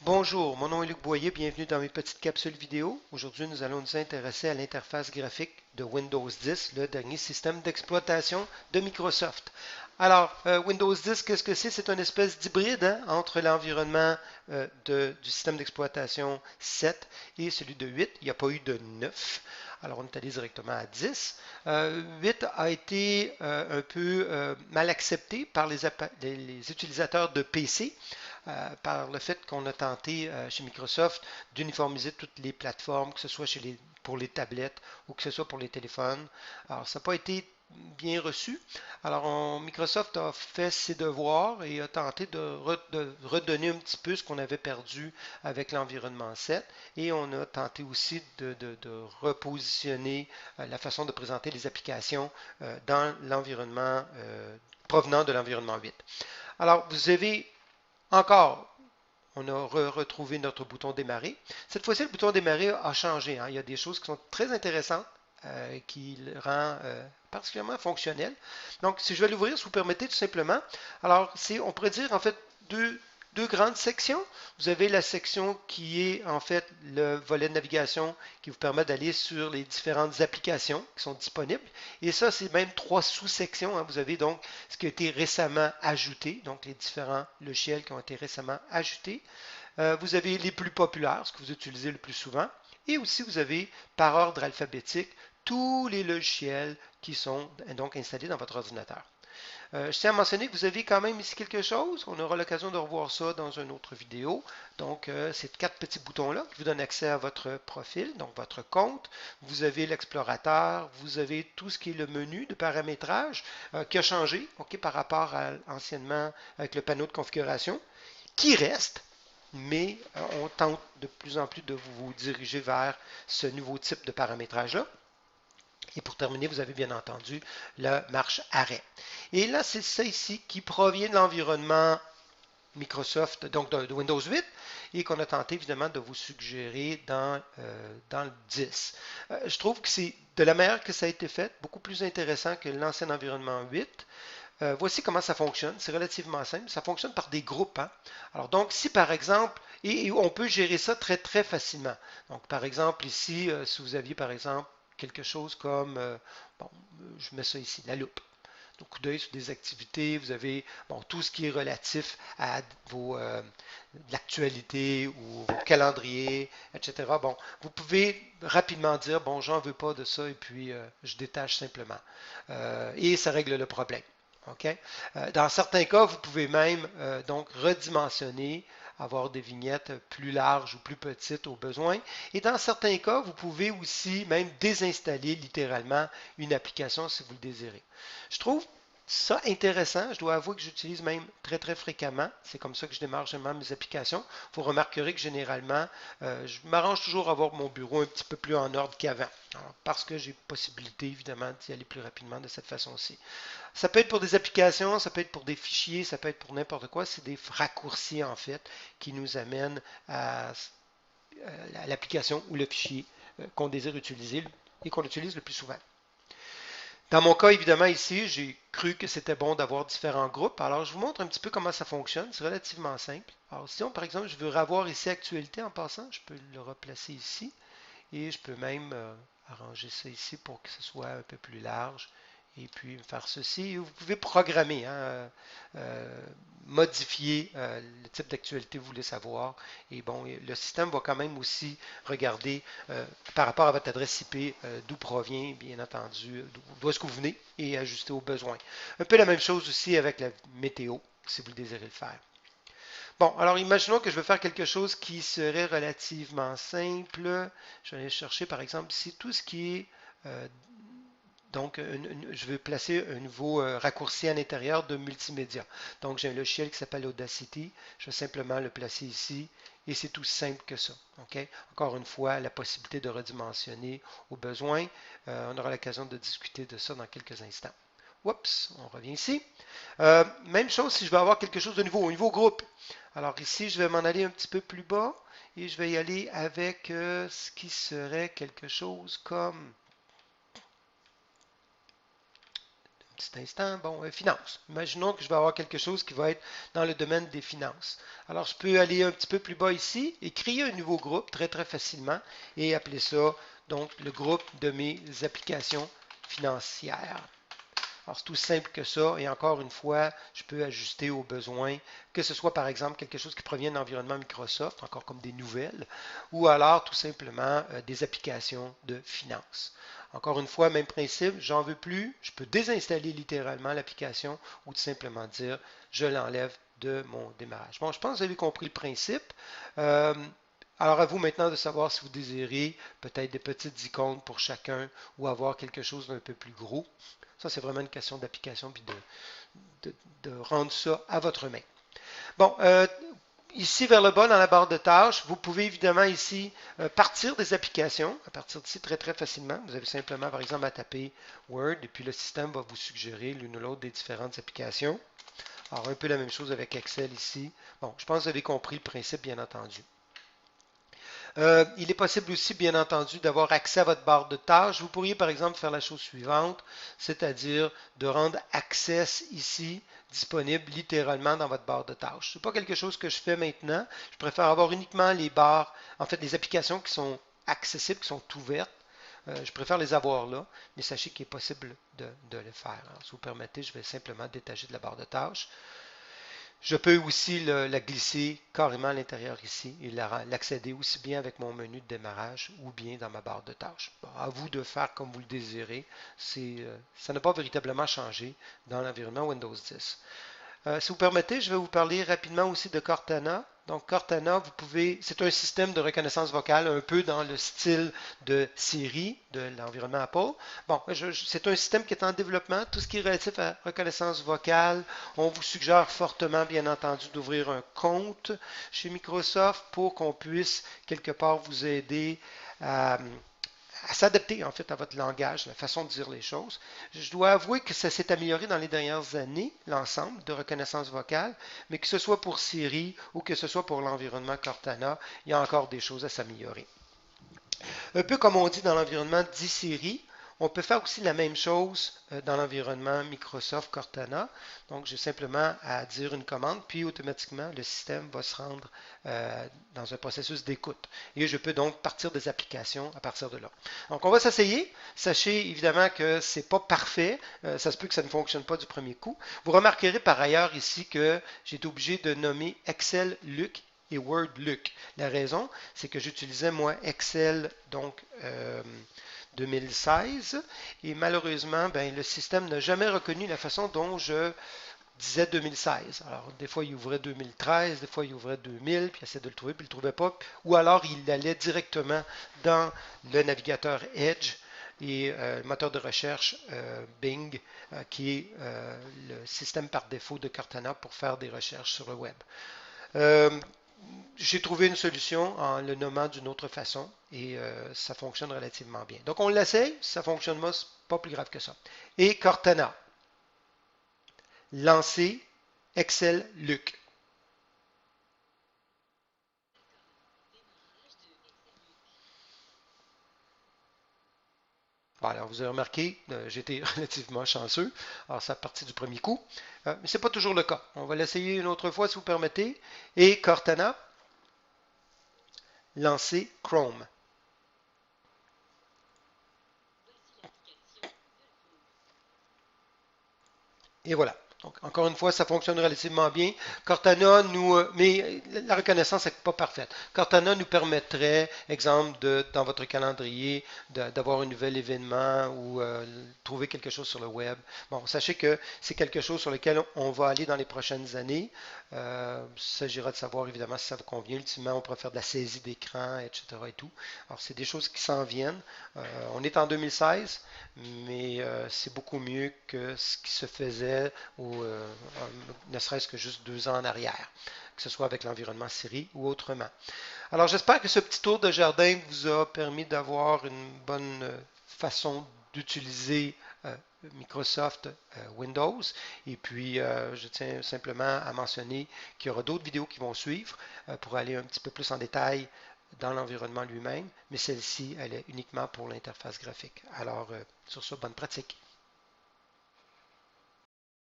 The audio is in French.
Bonjour, mon nom est Luc Boyer, bienvenue dans mes petites capsules vidéo. Aujourd'hui, nous allons nous intéresser à l'interface graphique de Windows 10, le dernier système d'exploitation de Microsoft. Alors, Windows 10, qu'est-ce que c'est? C'est une espèce d'hybride entre l'environnement du système d'exploitation 7 et celui de 8. Il n'y a pas eu de 9. Alors, on est allé directement à 10. 8 a été un peu mal accepté par les utilisateurs de PC par le fait qu'on a tenté chez Microsoft d'uniformiser toutes les plateformes, que ce soit pour les tablettes ou que ce soit pour les téléphones. Alors, ça n'a pas été bien reçu. Alors, Microsoft a fait ses devoirs et a tenté de redonner un petit peu ce qu'on avait perdu avec l'environnement 7. Et on a tenté aussi de repositionner la façon de présenter les applications dans l'environnement provenant de l'environnement 8. Alors, vous avez encore, on a retrouvé notre bouton démarrer. Cette fois-ci, le bouton démarrer a changé, hein. Il y a des choses qui sont très intéressantes qui le rend particulièrement fonctionnel. Donc, si je vais l'ouvrir, si vous permettez tout simplement. Alors, on pourrait dire en fait deux grandes sections. Vous avez la section qui est en fait le volet de navigation qui vous permet d'aller sur les différentes applications qui sont disponibles. Et ça, c'est même trois sous-sections, hein. Vous avez donc ce qui a été récemment ajouté, donc les différents logiciels qui ont été récemment ajoutés. Vous avez les plus populaires, ce que vous utilisez le plus souvent. Et aussi, vous avez par ordre alphabétique tous les logiciels qui sont donc installés dans votre ordinateur. Je tiens à mentionner que vous avez quand même ici quelque chose. On aura l'occasion de revoir ça dans une autre vidéo. Donc, ces quatre petits boutons-là qui vous donnent accès à votre profil, donc votre compte. Vous avez l'explorateur, vous avez tout ce qui est le menu de paramétrage qui a changé par rapport à anciennement avec le panneau de configuration, qui reste, mais on tente de plus en plus de vous diriger vers ce nouveau type de paramétrage-là. Et pour terminer, vous avez bien entendu la marche arrêt. Et là, c'est ça ici qui provient de l'environnement Microsoft, donc de Windows 8, et qu'on a tenté évidemment de vous suggérer dans le 10. Je trouve que c'est de la manière que ça a été fait, beaucoup plus intéressant que l'ancien environnement 8. Voici comment ça fonctionne. C'est relativement simple. Ça fonctionne par des groupes, hein. Alors donc, si par exemple, et on peut gérer ça très très facilement. Donc par exemple ici, si vous aviez par exemple quelque chose comme, bon, je mets ça ici, la loupe. Donc, coup d'œil sur des activités, vous avez bon, tout ce qui est relatif à l'actualité ou vos calendriers, etc. Bon, vous pouvez rapidement dire, bon, j'en veux pas de ça et puis je détache simplement. Et ça règle le problème. OK? Dans certains cas, vous pouvez même donc redimensionner, avoir des vignettes plus larges ou plus petites au besoin. Et dans certains cas, vous pouvez aussi même désinstaller littéralement une application si vous le désirez. Je trouve ça intéressant. Je dois avouer que j'utilise même très très fréquemment. C'est comme ça que je démarre généralement mes applications. Vous remarquerez que généralement, je m'arrange toujours à avoir mon bureau un petit peu plus en ordre qu'avant. Parce que j'ai possibilité évidemment d'y aller plus rapidement de cette façon-ci. Ça peut être pour des applications, ça peut être pour des fichiers, ça peut être pour n'importe quoi. C'est des raccourcis en fait qui nous amènent à l'application ou le fichier qu'on désire utiliser et qu'on utilise le plus souvent. Dans mon cas, évidemment, ici, j'ai cru que c'était bon d'avoir différents groupes. Alors, je vous montre un petit peu comment ça fonctionne. C'est relativement simple. Alors, si on, par exemple, je veux revoir ici actualité en passant, je peux le replacer ici et je peux même arranger ça ici pour que ce soit un peu plus large et puis faire ceci. Vous pouvez programmer, hein, modifier le type d'actualité que vous voulez savoir. Et bon, le système va quand même aussi regarder par rapport à votre adresse IP d'où provient, bien entendu, d'où est-ce que vous venez et ajuster aux besoins. Un peu la même chose aussi avec la météo, si vous le désirez le faire. Bon, alors imaginons que je veux faire quelque chose qui serait relativement simple. Je vais aller chercher par exemple ici tout ce qui est donc, je vais placer un nouveau raccourci à l'intérieur de multimédia. Donc, j'ai un logiciel qui s'appelle Audacity. Je vais simplement le placer ici et c'est tout simple que ça. Okay? Encore une fois, la possibilité de redimensionner au besoin. On aura l'occasion de discuter de ça dans quelques instants. Oups, on revient ici. Même chose si je veux avoir quelque chose de nouveau, au niveau groupe. Alors ici, je vais m'en aller un petit peu plus bas et je vais y aller avec ce qui serait quelque chose comme Petit instant, bon, finance. Imaginons que je vais avoir quelque chose qui va être dans le domaine des finances. Alors, je peux aller un petit peu plus bas ici et créer un nouveau groupe très, très facilement et appeler ça, donc, le groupe de mes applications financières. Alors, c'est tout simple que ça. Et encore une fois, je peux ajuster aux besoins, que ce soit par exemple quelque chose qui provient de l'environnement Microsoft, encore comme des nouvelles, ou alors tout simplement des applications de finance. Encore une fois, même principe, j'en veux plus, je peux désinstaller littéralement l'application ou tout simplement dire je l'enlève de mon démarrage. Bon, je pense que vous avez compris le principe. Euh, alors à vous maintenant de savoir si vous désirez peut-être des petites icônes pour chacun ou avoir quelque chose d'un peu plus gros. Ça, c'est vraiment une question d'application puis de rendre ça à votre main. Bon, ici vers le bas dans la barre de tâches, vous pouvez évidemment ici partir des applications, à partir d'ici très très facilement. Vous avez simplement par exemple à taper Word et puis le système va vous suggérer l'une ou l'autre des différentes applications. Alors un peu la même chose avec Excel ici. Bon, je pense que vous avez compris le principe bien entendu. Il est possible aussi, bien entendu, d'avoir accès à votre barre de tâches. Vous pourriez, par exemple, faire la chose suivante, c'est-à-dire de rendre Access ici disponible littéralement dans votre barre de tâches. Ce n'est pas quelque chose que je fais maintenant. Je préfère avoir uniquement les barres, en fait, les applications qui sont accessibles, qui sont ouvertes. Je préfère les avoir là, mais sachez qu'il est possible de le faire. Alors, si vous permettez, je vais simplement détacher de la barre de tâches. Je peux aussi la glisser carrément à l'intérieur ici et l'accéder aussi bien avec mon menu de démarrage ou bien dans ma barre de tâches. Bon, à vous de faire comme vous le désirez. Ça n'a pas véritablement changé dans l'environnement Windows 10. Si vous permettez, je vais vous parler rapidement aussi de Cortana. Donc Cortana, c'est un système de reconnaissance vocale un peu dans le style de Siri, de l'environnement Apple. Bon, c'est un système qui est en développement. Tout ce qui est relatif à reconnaissance vocale, on vous suggère fortement, bien entendu, d'ouvrir un compte chez Microsoft pour qu'on puisse quelque part vous aider à s'adapter en fait à votre langage, la façon de dire les choses. Je dois avouer que ça s'est amélioré dans les dernières années, l'ensemble de reconnaissance vocale, mais que ce soit pour Siri ou que ce soit pour l'environnement Cortana, il y a encore des choses à s'améliorer. Un peu comme on dit dans l'environnement d'e-Siri, on peut faire aussi la même chose dans l'environnement Microsoft Cortana. Donc, j'ai simplement à dire une commande, puis automatiquement, le système va se rendre dans un processus d'écoute. Et je peux donc partir des applications à partir de là. Donc, on va s'essayer. Sachez évidemment que ce n'est pas parfait. Ça se peut que ça ne fonctionne pas du premier coup. Vous remarquerez par ailleurs ici que j'ai été obligé de nommer Excel Luc et Word Luc. La raison, c'est que j'utilisais moi Excel donc 2016 et malheureusement, ben, le système n'a jamais reconnu la façon dont je disais 2016. Alors, des fois, il ouvrait 2013, des fois, il ouvrait 2000, puis il essayait de le trouver, puis il ne le trouvait pas. Ou alors, il allait directement dans le navigateur Edge et le moteur de recherche Bing, qui est le système par défaut de Cortana pour faire des recherches sur le web. Euh, j'ai trouvé une solution en le nommant d'une autre façon et ça fonctionne relativement bien. Donc on l'essaye, si ça fonctionne pas, c'est pas plus grave que ça. Et Cortana, lancer Excel Luc. Bon, alors vous avez remarqué, j'ai été relativement chanceux. Alors ça a parti du premier coup, mais ce n'est pas toujours le cas. On va l'essayer une autre fois si vous permettez. Et Cortana, lancer Chrome. Et voilà. Donc, encore une fois, ça fonctionne relativement bien. Cortana mais la reconnaissance n'est pas parfaite. Cortana nous permettrait, exemple, dans votre calendrier, d'avoir un nouvel événement ou trouver quelque chose sur le web. Bon, sachez que c'est quelque chose sur lequel on va aller dans les prochaines années. Il s'agira de savoir évidemment si ça vous convient. Ultimement, on pourrait faire de la saisie d'écran, etc. et tout. Alors, c'est des choses qui s'en viennent. On est en 2016, mais c'est beaucoup mieux que ce qui se faisait ou ne serait-ce que juste 2 ans en arrière, que ce soit avec l'environnement Siri ou autrement. Alors j'espère que ce petit tour de jardin vous a permis d'avoir une bonne façon d'utiliser Microsoft Windows. Et puis, je tiens simplement à mentionner qu'il y aura d'autres vidéos qui vont suivre pour aller un petit peu plus en détail dans l'environnement lui-même, mais celle-ci, elle est uniquement pour l'interface graphique. Alors, sur ce, bonne pratique.